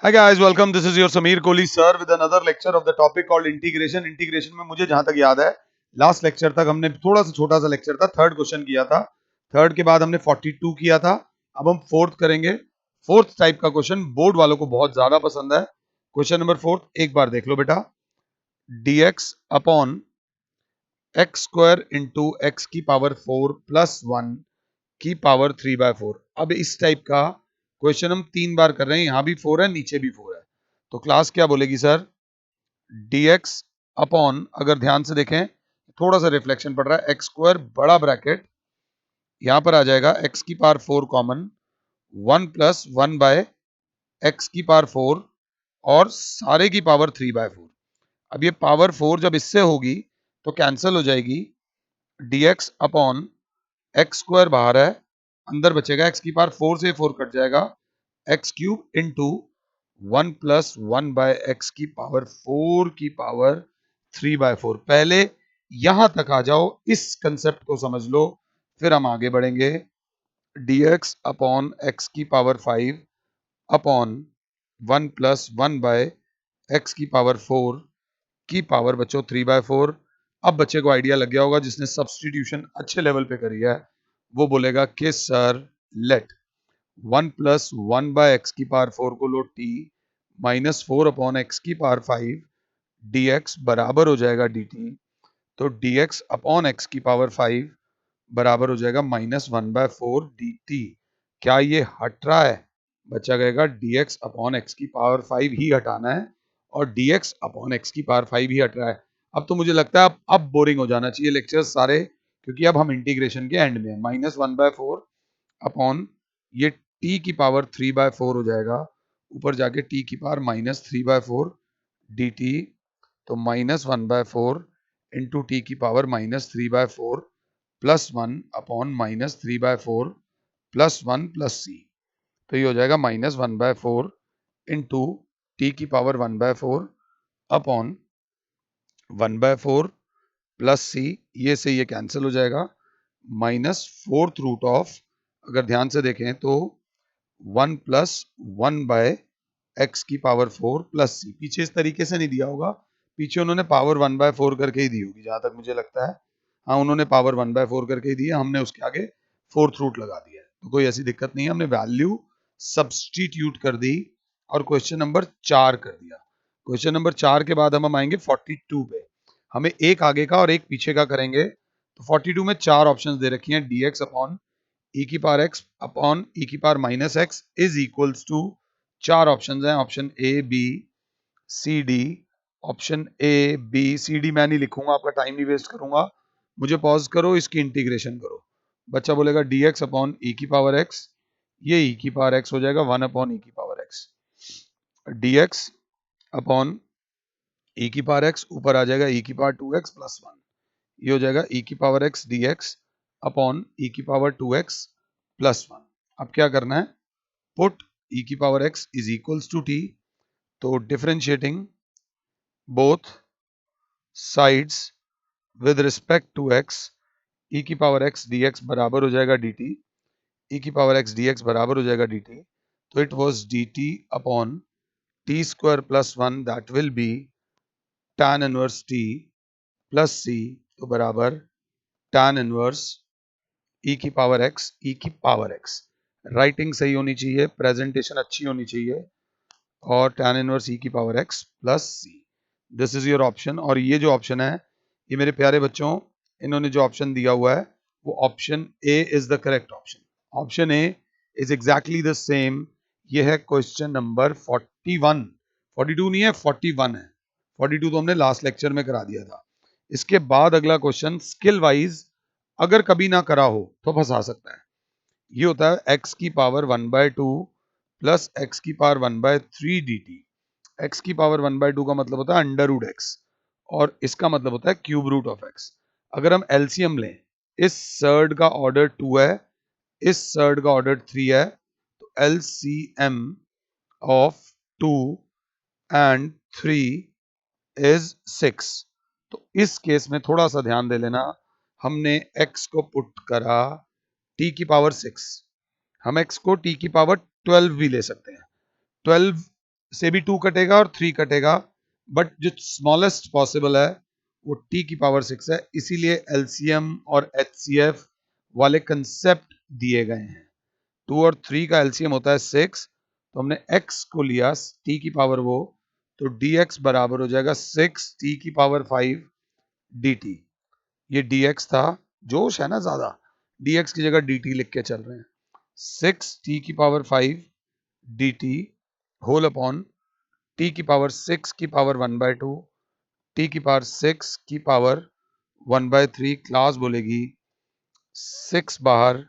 Hi guys, welcome. This is your Sameer Kohli sir with another lecture of the topic called integration. Integration में मुझे जहां तक याद है लास्ट लेक्चर तक हमने थोड़ा सा छोटा सा लेक्चर था, थर्ड क्वेश्चन किया था। थर्ड के बाद हमने 42 किया था। अब हम फोर्थ करेंगे। फोर्थ टाइप का क्वेश्चन बोर्ड वालों को बहुत ज्यादा पसंद है। क्वेश्चन नंबर फोर्थ एक बार देख लो बेटा। dx upon x square into x की पावर 4 प्लस 1 की पावर 3/4। अब इस टाइप का क्वेश्चन हम 3 बार कर रहे हैं, यहां भी 4 है, नीचे भी 4 है। तो क्लास क्या बोलेगी सर? dx अपॉन, अगर ध्यान से देखें थोड़ा सा रिफ्लेक्शन पड़ रहा है, एक्स स्क्वायर बड़ा ब्रैकेट, यहां पर आ जाएगा एक्स की power 4 common, 1 plus 1 by x की पावर 4 और सारे की पावर 3/4। अब ये पावर 4 जब इससे होगी तो कैंसिल हो जाएगी। dx अपॉन एक्स स्क्वायर बाहर है, अंदर बचेगा एक्स की पावर 4 से 4 कट जाएगा, x cube into 1 plus 1 by x की पावर 4 की पावर 3/4। पहले यहां तक आ जाओ, इस कंसेप्ट को समझ लो, फिर हम आगे बढ़ेंगे। dx अपॉन एक्स की power 5 upon 1 plus 1 by x की पावर 4 की पावर बच्चों 3/4। अब बच्चे को आइडिया लग गया होगा, जिसने सब्सटीट्यूशन अच्छे लेवल पे करी है वो बोलेगा कि sir let 1 plus 1 by x की पावर 4 को लो टी माइनस 4 अपॉन एक्स की पावर 5 dx बराबर हो जाएगा dt। तो dx अपॉन एक्स की पावर 5 बराबर हो जाएगा -1/4 dt। क्या ये हट रहा है? बच्चा कहेगा dx अपॉन एक्स की पावर 5 ही हटाना है और dx अपॉन एक्स की पावर 5 ही हट रहा है। अब तो मुझे लगता है अब बोरिंग हो जाना चाहिए लेक्चर्स सारे, क्योंकि अब हम इंटीग्रेशन के एंड में है। -1/4 अपॉन ये t की पावर 3/4 हो जाएगा, ऊपर जाके t की पावर -3/4 dt। तो -1/4 इंटू टी की power -3/4 plus 1 upon -3/4 plus 1 plus c. तो ये हो जाएगा -1/4 इंटू टी की पावर 1/4 अपॉन 1/4 प्लस सी, ये से ये कैंसिल हो जाएगा, -4th रूट ऑफ, अगर ध्यान से देखें तो 1 प्लस 1 बाय एक्स की पावर 4 प्लस सी। पीछे इस तरीके से नहीं दिया होगा, पीछे उन्होंने पावर 1/4 करके ही दी होगी जहां तक मुझे लगता है। हाँ, उन्होंने पावर 1/4 करके ही दी है, हमने उसके आगे फोर्थ रूट लगा दिया है, तो कोई ऐसी दिक्कत नहीं है। हमने वैल्यू सब्सटीट्यूट कर दी और क्वेश्चन नंबर 4 कर दिया। क्वेश्चन नंबर 4 के बाद हम आएंगे 42 पे। हमें एक आगे का और एक पीछे का करेंगे। तो 42 में 4 ऑप्शंस दे रखी हैं। dx अपॉन ई की पावर एक्स अपॉन ई की power minus x is equals to, 4 options हैं, option A B C D. Option A B C D मैं नहीं लिखूंगा, आपका टाइम नहीं वेस्ट करूंगा, मुझे पॉज करो, इसकी इंटीग्रेशन करो। बच्चा बोलेगा dx अपॉन ई की पावर एक्स, ये ई की पावर एक्स हो जाएगा 1 अपॉन ई की power x. dx upon e की पावर एक्स, ऊपर आ जाएगा ई की पावर 2x प्लस 1, ये हो जाएगा ई की power x dx upon e की पावर 2x प्लस 1। अब क्या करना है? पुट ई की power x is equals to t, तो differentiating both sides with respect to x, e की पावर एक्स dx बराबर हो जाएगा dt, ई की पावर एक्स dx बराबर हो जाएगा dt। तो it was dt upon T square plus 1 that will B tan inverse t plus c, तो बराबर tan इनवर्स ई की पावर एक्स, ई की पावर एक्स। राइटिंग सही होनी चाहिए, प्रेजेंटेशन अच्छी होनी चाहिए, और tan इनवर्स ई की power x plus c. This is your option. और ये जो ऑप्शन है, ये मेरे प्यारे बच्चों, इन्होंने जो ऑप्शन दिया हुआ है वो option A is the correct option. Option A is exactly the same. ये है क्वेश्चन नंबर 41। 42 नहीं है, 41 है। 42 तो हमने लास्ट लेक्चर में करा दिया था। इसके बाद अगला क्वेश्चन स्किल वाइज अगर कभी ना करा हो तो फंसा सकता है। ये होता है एक्स की पावर 1/2 प्लस एक्स की पावर 1/3 dt। एक्स की पावर 1/2 का मतलब होता है अंडर रूट एक्स, और इसका मतलब होता है क्यूब रूट ऑफ एक्स। अगर हम एलसीएम लें, इस सर्ड का ऑर्डर 2 है, इस सर्ड का ऑर्डर 3 है, तो एलसीएम ऑफ 2 एंड 3 इज 6। तो इस केस में थोड़ा सा ध्यान दे लेना, हमने x को पुट करा t की पावर 6, हम x को t की पावर 12 भी ले सकते हैं। 12 से भी 2 कटेगा और 3 कटेगा, बट जो स्मॉलेस्ट पॉसिबल है वो t की पावर 6 है, इसीलिए एलसीएम और एचसीएफ वाले कंसेप्ट दिए गए हैं। 2 और 3 का एलसीएम होता है 6, तो हमने x को लिया t की पावर वो, तो dx बराबर हो जाएगा 6 t की पावर 5 dt। ये dx था, जोश है ना ज्यादा, dx की जगह dt लिख के चल रहे हैं। 6 t की power 5 dt whole upon t की पावर 6 की पावर 1/2, t की पावर 6 की पावर 1/3, क्लास बोलेगी 6 बाहर,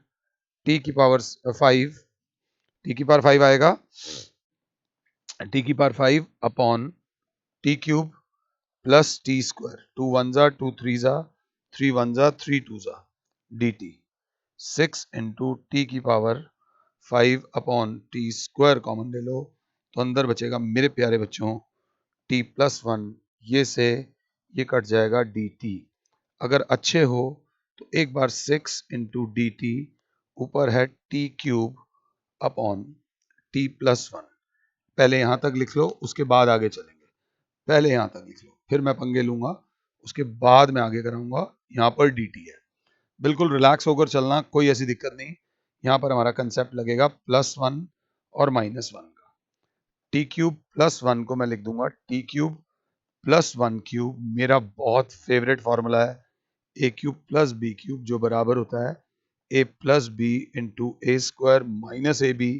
t की पावर 5, t की पावर 5 आएगा, t की power 5 upon t cube plus T square, 2 1 जा 2 3 जा 3 1 जा 3 2 जा dt। 6 इंटू टी की power 5 upon T square common ले लो, तो अंदर बचेगा मेरे प्यारे बच्चों t प्लस 1, ये से ये कट जाएगा dt। अगर अच्छे हो तो एक बार 6 इंटू डी टी, ऊपर है T cube upon t plus 1। पहले यहां तक लिख लो, उसके बाद आगे चलेंगे। पहले यहां तक लिख लो, फिर मैं पंगे लूंगा, उसके बाद मैं आगे कराऊंगा। यहाँ पर डी टी है, बिल्कुल रिलैक्स होकर चलना, कोई ऐसी दिक्कत नहीं। यहाँ पर हमारा कंसेप्ट लगेगा +1 और -1 का। टी क्यूब प्लस 1 को मैं लिख दूंगा टी क्यूब प्लस 1 क्यूब, मेरा बहुत फेवरेट फॉर्मूला है, a cube plus b cube, जो बराबर होता है a plus b into a square minus a b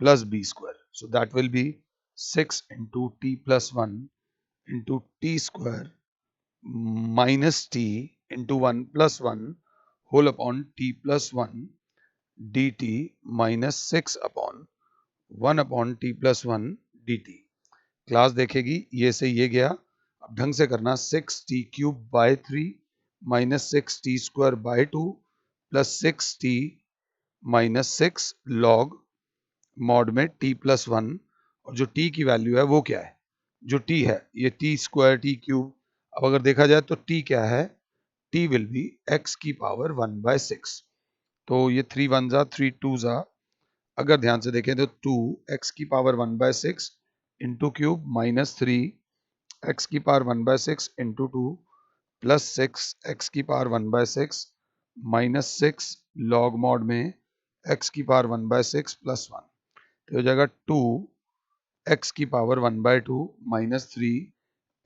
plus b square. So that will be 6 into t plus 1 into t square minus t into 1 plus 1 whole upon t plus 1 d t minus 6 upon 1 upon t plus 1 d t. Class देखेगी ये से ये गया, अब ढंग से करना, 6 T cube by 3 minus 6 T square by 2 plus 6 T minus 6 log mod में टी प्लस 1, और जो टी की वैल्यू है वो क्या है, जो टी है ये टी स्क्वायर टी क्यूब। अब अगर देखा जाए तो टी क्या है, टी विल बी एक्स की पावर 1/6। तो ये 3 1 जा 3 2 जा, अगर ध्यान से देखें तो 2 एक्स की power 1/6 into cube minus 3 x की पावर 1/6 इंटू 2 प्लस 6 एक्स की पावर 1/6 माइनस 6 लॉग मॉड में एक्स की पावर 1/6 प्लस 1, तो हो जाएगा 2 एक्स की पावर 1/2 माइनस 3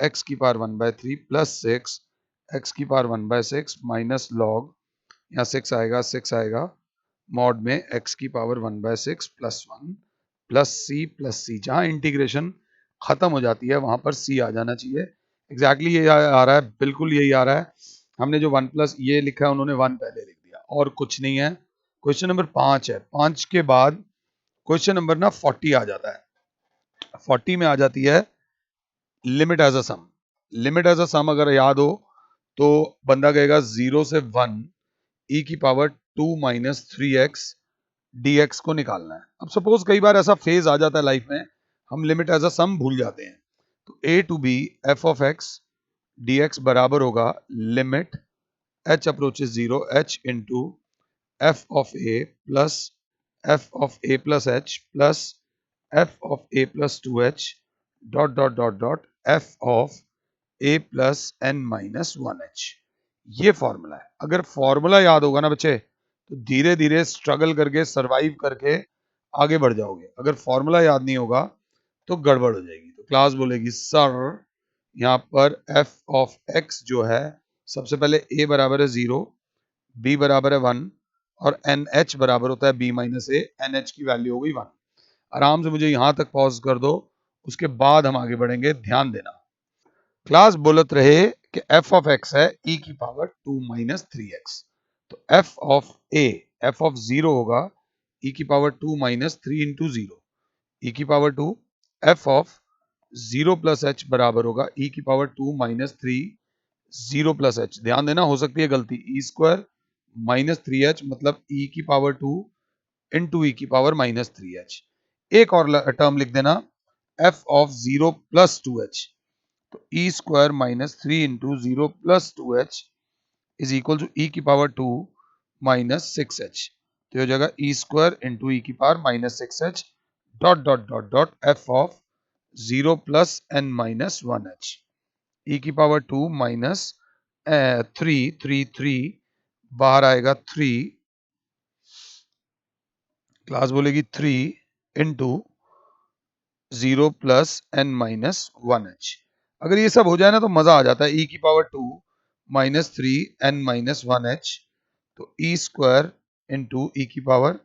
एक्स की पावर 1/3 प्लस 6 एक्स की पावर 1/6 माइनस लॉग, यहाँ 6 आएगा मॉड में एक्स की पावर 1/6 प्लस 1 प्लस सी, जहां इंटीग्रेशन खत्म हो जाती है वहां पर सी आ जाना चाहिए। एग्जैक्टली ये आ रहा है, बिल्कुल यही आ रहा है। हमने जो 1 प्लस ये लिखा है, उन्होंने 1 पहले लिख दिया, और कुछ नहीं है। क्वेश्चन नंबर 5 है, 5 के बाद क्वेश्चन नंबर ना 40 आ जाता है। 40 में आ जाती है limit as a sum. Limit as a sum अगर याद हो तो बंदा कहेगा 0 से 1 e की पावर 2 माइनस 3x dx को निकालना है। अब सपोज कई बार ऐसा फेज आ जाता है लाइफ में, हम लिमिट एज अ सम भूल जाते हैं, तो a to b f of x dx बराबर होगा limit h approaches 0 h into f of a plus f of a plus h plus f of a plus 2h dot dot dot dot f of a plus n minus 1h। ये formula है। अगर formula याद होगा ना बच्चे, तो धीरे धीरे स्ट्रगल करके सरवाइव करके आगे बढ़ जाओगे। अगर फॉर्मूला याद नहीं होगा तो गड़बड़ हो जाएगी। तो क्लास बोलेगी सर यहाँ पर f ऑफ x जो है, सबसे पहले a बराबर है 0, b बराबर है 1 और nh बराबर होता है b माइनस a, nh की वैल्यू हो गई 1। आराम से मुझे यहां तक पॉज कर दो, उसके बाद हम आगे बढ़ेंगे, ध्यान देना। क्लास बोलत रहे कि f ऑफ x है e की पावर 2 माइनस 3x, तो f of a, f of 0 होगा e की पावर 2 माइनस 3 इंटू 0, e की power 2, f of 0 plus h बराबर होगा e की पावर 2 माइनस 3 0 प्लस h। ध्यान देना, हो सकती है गलती, e स्क्वायर माइनस 3h मतलब e की पावर 2 इंटू e की पावर माइनस 3h। एक और टर्म लिख देना, f ऑफ 0 प्लस 2h, तो e square minus 3 into 0 plus 2h is equal to e की पावर 2 माइनस 6h। तो हो जाएगा e स्क्वायर इंटू e की power minus 6h dot dot dot dot f of 0 plus n minus 1h e की power 2 minus 3 बाहर आएगा 3, class बोलेगी 3 into 0 plus n minus 1h। अगर ये सब हो जाए ना तो मजा आ जाता है। e की power 2 minus 3 n minus 1h, तो e स्क्वायर इंटू e की power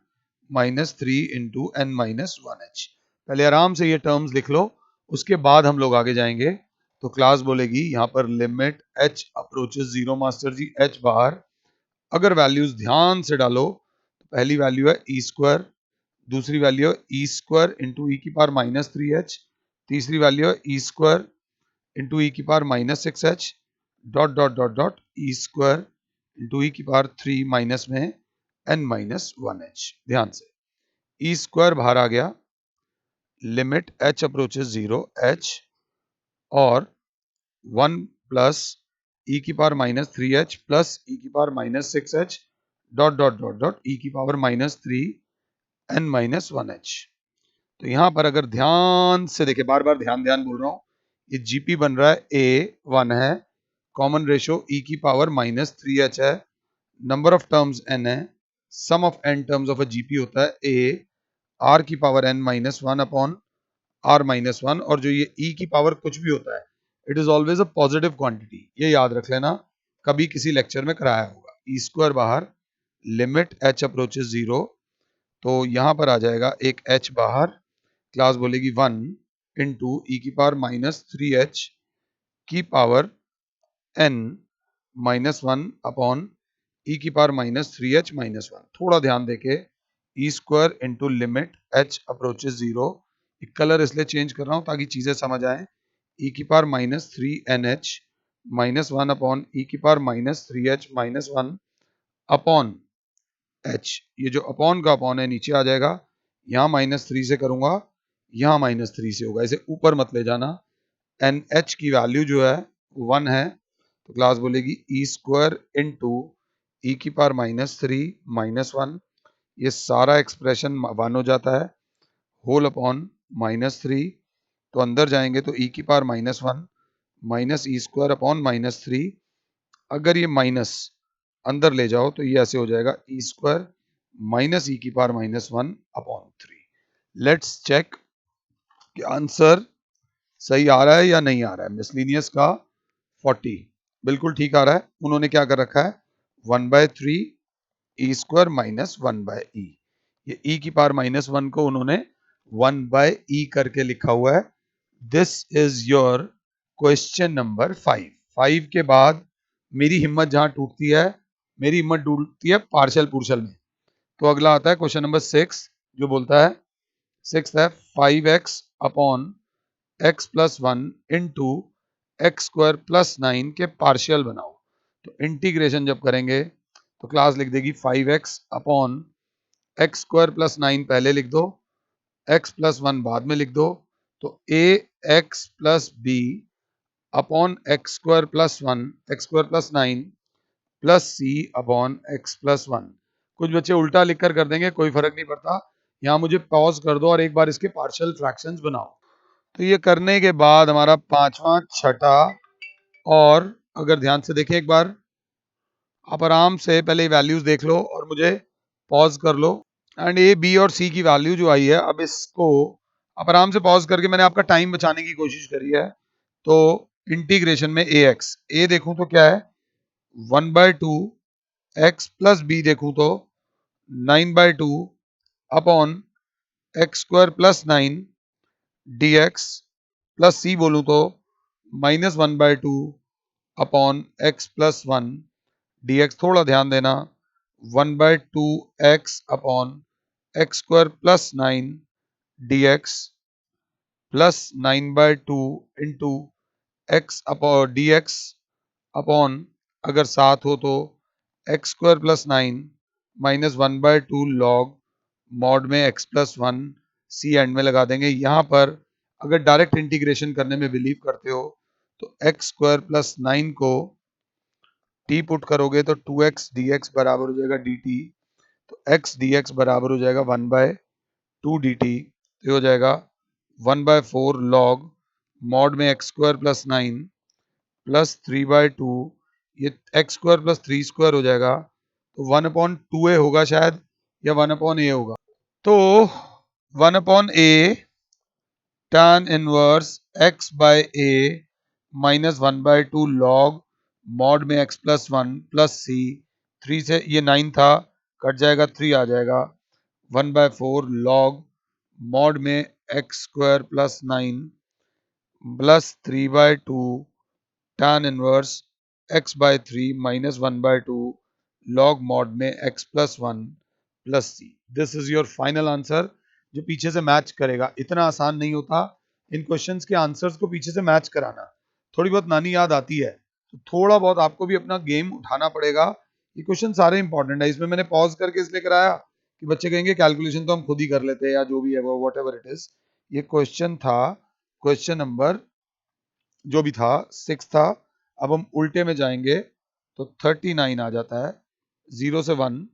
minus 3 into n minus 1h। पहले आराम से ये टर्म्स लिख लो, उसके बाद हम लोग आगे जाएंगे। तो क्लास बोलेगी यहाँ पर लिमिट h अप्रोचेस 0, मास्टर जी h बाहर। अगर वैल्यूज ध्यान से डालो तो पहली वैल्यू है ई स्क्वायर, दूसरी वैल्यू है ई स्क्वायर इंटू ई की पावर माइनस 3h, तीसरी वैल्यू है ई स्क्वायर इंटू ई की power minus 6h, dot dot dot dot e square into e की पावर 3 माइनस में n माइनस 1h। ध्यान से ई स्क्वायर बाहर आ गया, लिमिट h अप्रोचेस 0 h और 1 प्लस ई की पावर माइनस 3h प्लस ई की power minus 6h dot dot dot dot ई की power minus 3 n minus 1h। तो यहां पर अगर ध्यान से देखे, बार बार ध्यान ध्यान बोल रहा हूं, ये जीपी बन रहा है a 1 है, कॉमन रेशो e की पावर माइनस 3h है, नंबर ऑफ टर्म्स n है, sum of n terms of a GP होता है a r की power n minus 1 upon r minus 1, और जो ये e की पावर कुछ भी होता है it is always a positive quantity, ये याद रख लेना, कभी किसी लेक्चर में कराया होगा। ई स्क्वायर बाहर, लिमिट h अप्रोचेस 0, तो यहां पर आ जाएगा एक h बाहर, क्लास बोलेगी 1 इंटू ई की पावर माइनस 3h की power n minus 1 upon e की पावर माइनस 3h माइनस 1। थोड़ा ध्यान देके, e square into limit h approaches 0, colour इसलिए चेंज कर रहा हूं ताकि चीजें समझ आए, ई की power minus 3nh minus 1 upon e की power minus 3h minus 1 upon h। ये जो अपॉन का अपॉन है नीचे आ जाएगा, यहाँ माइनस 3 से करूंगा, यहाँ माइनस 3 से होगा, इसे ऊपर मत ले जाना। एन एच की वैल्यू जो है 1 है, तो क्लास बोलेगी ई स्क्वायर इंटू ई की पावर माइनस 3 माइनस 1, ये सारा एक्सप्रेशन 1 हो जाता है, होल अपॉन माइनस 3, तो अंदर जाएंगे तो ई की power minus 1 minus E square upon minus 3, अगर ये माइनस अंदर ले जाओ तो ये ऐसे हो जाएगा ई स्क्वायर माइनस ई की power minus 1 upon 3। Let's check कि आंसर सही आ रहा है या नहीं आ रहा है। मिसलिनियस का 40 बिल्कुल ठीक आ रहा है। उन्होंने क्या कर रखा है, 1/3 ई स्क्वायर माइनस 1/e, ये e की पावर माइनस 1 को उन्होंने 1/e करके लिखा हुआ है। This is your question number 5। 5 के बाद मेरी हिम्मत जहां टूटती है, मेरी हिम्मत टूटती है पार्शियल पुर्शल में। तो अगला आता है क्वेश्चन नंबर 6, जो बोलता है 6 है 5x upon x plus 1 into x square plus 9 के पार्शियल बनाओ। तो इंटीग्रेशन जब करेंगे तो क्लास लिख देगी 5x upon x square plus 9 पहले लिख दो, x प्लस 1 बाद में लिख दो, तो a x plus b upon x square plus 1 x square plus 9 plus c upon x plus 1। कुछ बच्चे उल्टा लिखकर कर देंगे, कोई फर्क नहीं पड़ता। यहाँ मुझे पॉज कर दो और एक बार इसके पार्शियल फ्रैक्शंस बनाओ। तो ये करने के बाद हमारा पांचवा, छठा, और अगर ध्यान से देखें एक बार, आप आराम से पहले वैल्यूज देख लो और मुझे पॉज कर लो। एंड ए बी और सी की वैल्यू जो आई है, अब इसको आप आराम से पॉज करके, मैंने आपका टाइम बचाने की कोशिश करी है। तो इंटीग्रेशन में ए एक्स, ए देखूं तो क्या है 1/2, एक्स प्लस बी देखूं तो 9/2 upon x square plus 9 d x, plus c बोलूं तो minus 1/2 upon x plus 1 d x. थोड़ा ध्यान देना, 1/2 x upon x square plus 9 d x plus 9/2 into x upon d x upon, अगर साथ हो तो x square plus 9 minus 1/2 log mod में एक्स प्लस 1, सी एंड में लगा देंगे। यहाँ पर अगर डायरेक्ट इंटीग्रेशन करने में बिलीव करते हो तो एक्स स्क्वायर प्लस 9 को टी पुट करोगे तो 2x dx बराबर हो जाएगा dt, तो x dx बराबर हो जाएगा 1/2 dt, तो हो जाएगा 1/4 log मॉड में एक्स स्क्वायर प्लस 9 प्लस 3/2, ये एक्स स्क्वायर प्लस 3 स्क्वायर हो जाएगा, तो 1/2a होगा शायद, या 1/a होगा। तो 1/a tan inverse x by a minus 1/2 log mod में x प्लस 1 प्लस c, 3 से ये 9 था, कट जाएगा 3 आ जाएगा, 1/4 log मॉड में x square plus 9 plus 3/2 tan inverse x by 3 minus 1/2 log mod में x plus 1 plus c। This is your final answer, जो पीछे से मैच करेगा। इतना आसान नहीं होता इन क्वेश्चंस के आंसर्स को पीछे से मैच कराना। थोड़ी बहुत नानी याद आती है तो थोड़ा बहुत आपको भी अपना गेम उठाना पड़ेगा। ये क्वेश्चन सारे इंपॉर्टेंट है, इसमें मैंने पॉज करके इसलिए कराया कि बच्चे कहेंगे कैलकुलेशन तो हम खुद ही कर लेते हैं, या जो भी है वो वॉट एवर इट इज। ये क्वेश्चन था, क्वेश्चन नंबर जो भी था 6 था। अब हम उल्टे में जाएंगे तो 39 आ जाता है, 0 से 1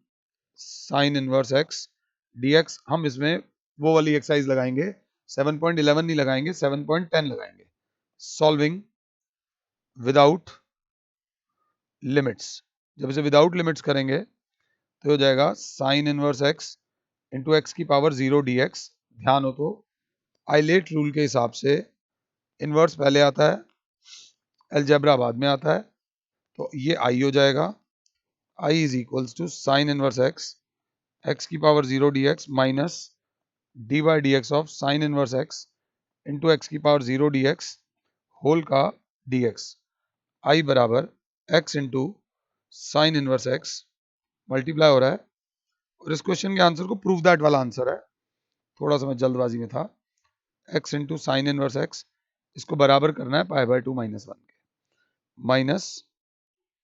साइन इनवर्स एक्स dx। हम इसमें वो वाली एक्सरसाइज लगाएंगे, 7.11 नहीं लगाएंगे, 7.10 लगाएंगे। सॉल्विंग विदाउट लिमिट्स, जब इसे विदाउट लिमिट्स करेंगे तो हो जाएगा sign inverse x into x की पावर 0 dx। ध्यान हो तो आइलेट रूल के हिसाब से इनवर्स पहले आता है, अलजेब्रा बाद में आता है, तो ये आई हो जाएगा। I is equals to sine inverse x की power 0 dx minus d by d x of sine inverse x into x की पावर 0 dx होल का dx। आई बराबर x into sine inverse x multiply हो रहा है, और इस question के आंसर को प्रूव दैट वाला आंसर है, थोड़ा सा मैं जल्दबाजी में था। x into sine inverse x, इसको बराबर करना है पाई बाय 2 माइनस 1 के, माइनस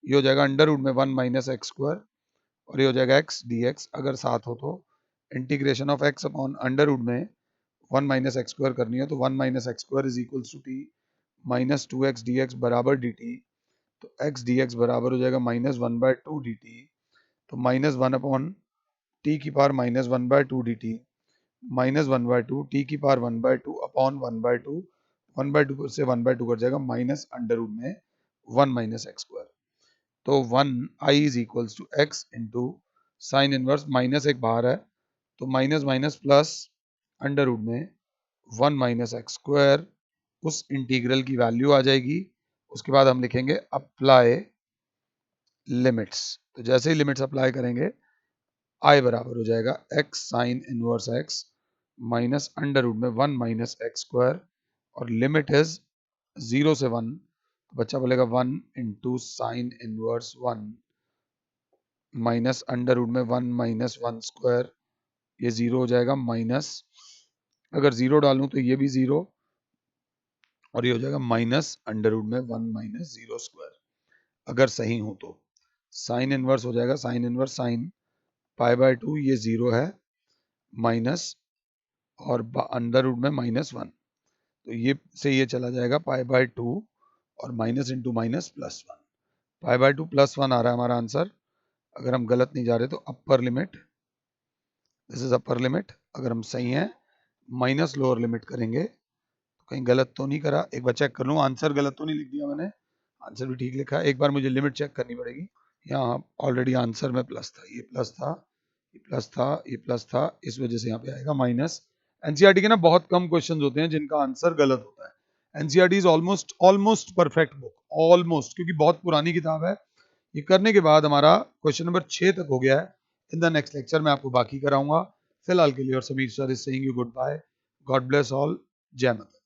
ये हो जाएगा अंडर रूट में 1 माइनस एक्स स्क्वायर, और ये हो जाएगा x dx। अगर साथ हो तो integration of x upon under root में 1 माइनस एक्स स्क्वायर करनी है, तो 1 minus x square is equals to t minus 2x dx बराबर dt। तो x dx बराबर हो जाएगा माइनस 1/2 dt, तो माइनस 1 अपॉन टी की power minus 1/2 dt minus 1/2 T की पावर 1/2 अपॉन 1/2, 1/2 से 1/2 कट जाएगा, माइनस अंडर रूट में 1 माइनस एक्स स्क्वायर। तो 1 I is equals to x into sine inverse, minus एक बाहर है तो minus minus plus under root में 1 माइनस एक्स स्क्वायर, उस इंटीग्रल की वैल्यू आ जाएगी। उसके बाद हम लिखेंगे अप्लाई लिमिट्स, तो जैसे ही लिमिट्स अप्लाई करेंगे आई बराबर हो जाएगा x sine inverse x minus under root में 1 माइनस एक्स स्क्वायर, और लिमिट इज 0 से 1, तो बच्चा बोलेगा 1 into sine inverse 1 minus under root में 1 माइनस 1 स्क्वायर, ये 0 हो जाएगा, माइनस अगर 0 डालूं तो ये भी 0, और ये हो जाएगा माइनस अंडर रूट में 1 माइनस 0 स्क्वायर। अगर सही हो तो साइन इनवर्स हो जाएगा, sine inverse sine pi by 2, ये 0 है, माइनस और अंडर रूट में माइनस 1, तो ये से ये चला जाएगा पाई बाय 2, और minus into minus plus 1, pi by 2 plus 1 आ रहा है हमारा आंसर। अगर हम गलत नहीं जा रहे तो upper limit, this is upper limit. अगर हम सही हैं माइनस लोअर लिमिट करेंगे तो कहीं गलत तो नहीं करा, एक बार चेक कर लूँ आंसर गलत तो नहीं लिख दिया मैंने, आंसर भी ठीक लिखा है, एक बार मुझे लिमिट चेक करनी पड़ेगी। यहाँ ऑलरेडी आंसर में प्लस था, ये प्लस था, ये प्लस था, ये प्लस था, इस वजह से यहाँ पे आएगा माइनस। एनसीईआरटी के ना बहुत कम क्वेश्चंस होते हैं जिनका आंसर गलत होता है। NCERT is almost almost perfect book, almost, क्योंकि बहुत पुरानी किताब है। ये करने के बाद हमारा क्वेश्चन नंबर 6 तक हो गया है। इन द नेक्स्ट लेक्चर मैं आपको बाकी कराऊंगा। फिलहाल के लिए और Sameer sir is saying you goodbye, God bless all, जय माता।